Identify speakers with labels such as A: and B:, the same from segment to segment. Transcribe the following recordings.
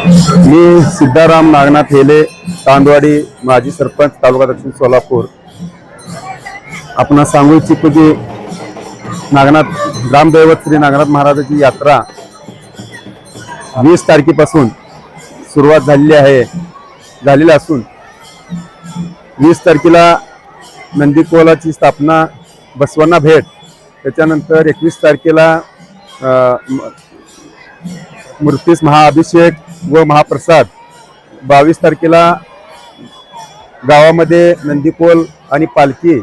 A: मी सिद्धाराम नागनाथ हेले, तांदवाडी, माजी सरपंच, तालुका दक्षिण सोलापूर. आपण सांगू इच्छितो की नागनाथ ग्रामदैवत श्री नागनाथ महाराजाची यात्रा 20 तारखेपासून सुरुवात झालेली असून 20 तारखेला नंदीकोलाची स्थापना, बसवांना भेट, त्याच्यानंतर 21 तारखेला मूर्तीस महाअभिषेक व महाप्रसाद, 22 तारखेला गावामध्ये नंदीकोल आणि पालखी,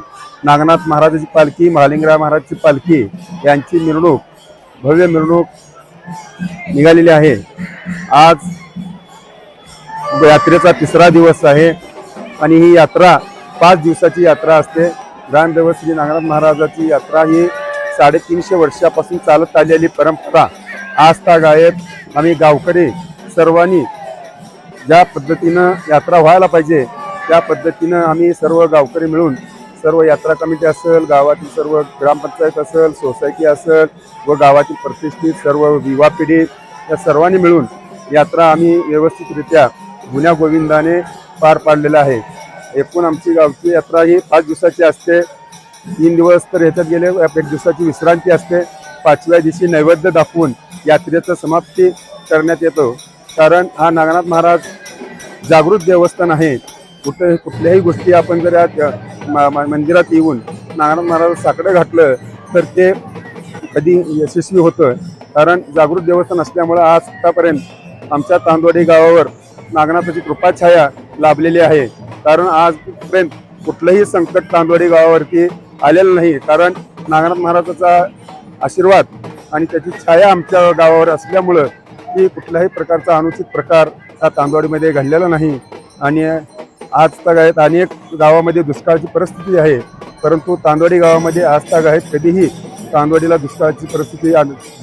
A: नागनाथ महाराजाची पालखी, महालिंगराव महाराजाची पालखी यांची मिरवणूक, भव्य मिरवणूक निघालेली आहे. आज यात्रेचा 3रा दिवस आहे आणि ही यात्रा 5 दिवसाची यात्रा असते. ग्रामदैवत श्री नागनाथ महाराजाची यात्रा ही 350 वर्षापासून चालत आलेली परंपरा आजतागायत आम्ही गावकरी सर्वांनी ज्या पद्धतीनं यात्रा व्हायला पाहिजे त्या पद्धतीनं आम्ही सर्व गावकरी मिळून, सर्व यात्रा कमिटी असेल, गावातील सर्व ग्रामपंचायत असेल, सोसायटी असेल व गावातील प्रतिष्ठित सर्व युवा पिढी या सर्वांनी मिळून यात्रा आम्ही व्यवस्थितरित्या गुण्या गोविंदाने पार पाडलेला आहे. एकूण आमची गावची यात्रा ही 5 दिवसाची असते. 3 दिवस तर ह्याच्यात गेले, 1 दिवसाची विश्रांती असते. 5व्या दिवशी नैवेद्य दाखवून यात्रेचं समाप्ती करण्यात येतो. कारण हा नागनाथ महाराज जागृत देवस्थान आहे. कुठल्याही गोष्टी आपण जर या मंदिरात येऊन नागनाथ महाराज साकडं घातलं तर ते कधी यशस्वी होतं. कारण जागृत देवस्थान असल्यामुळं आतापर्यंत आमच्या तांदवाडी गावावर नागनाथाची कृपाछाया लाभलेली आहे. कारण आजपर्यंत कुठलंही संकट तांदवाडी गावावरती आलेलं नाही. कारण नागनाथ महाराजाचा आशीर्वाद आणि त्याची छाया आमच्या गावावर असल्यामुळं की कुठल्याही प्रकारचा अनुचित प्रकार हा तांदवाडीमध्ये घडलेला नाही. आणि आजतागायत अनेक गावामध्ये दुष्काळाची परिस्थिती आहे, परंतु तांदवाडी गावामध्ये आजतागायत कधीही तांदवाडीला दुष्काळाची परिस्थिती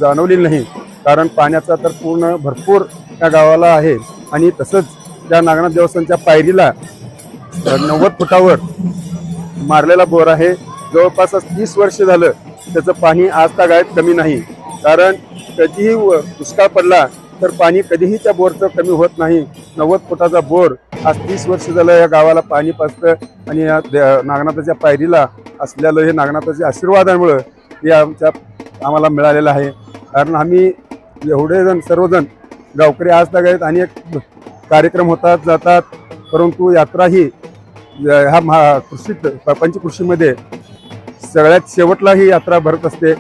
A: जाणवलेली नाही. कारण पाण्याचा तर पूर्ण भरपूर त्या गावाला आहे. आणि तसंच त्या नागनाथ देवस्थानच्या पायरीला 90 फुटावर मारलेला बोर आहे. जवळपास 30 वर्ष झालं त्याचं पाणी आजतागायत कमी नाही. कारण कधीही दुष्काळ पडला तर पाणी कधीही त्या बोरचं कमी होत नाही. 90 फुटाचा बोर आज 30 वर्ष झालं या गावाला पाणी पाजतं. आणि या नागनाथाच्या पायरीला असलेलं हे नागनाथाच्या आशीर्वादामुळं हे आम्हाला मिळालेलं आहे. कारण आम्ही एवढे जण सर्वजण गावकरी आजतागायत अनेक कार्यक्रम होतात जातात, परंतु यात्रा ही ह्या पंचकृषीमध्ये सगळ्यात शेवटला ही यात्रा भरत असते.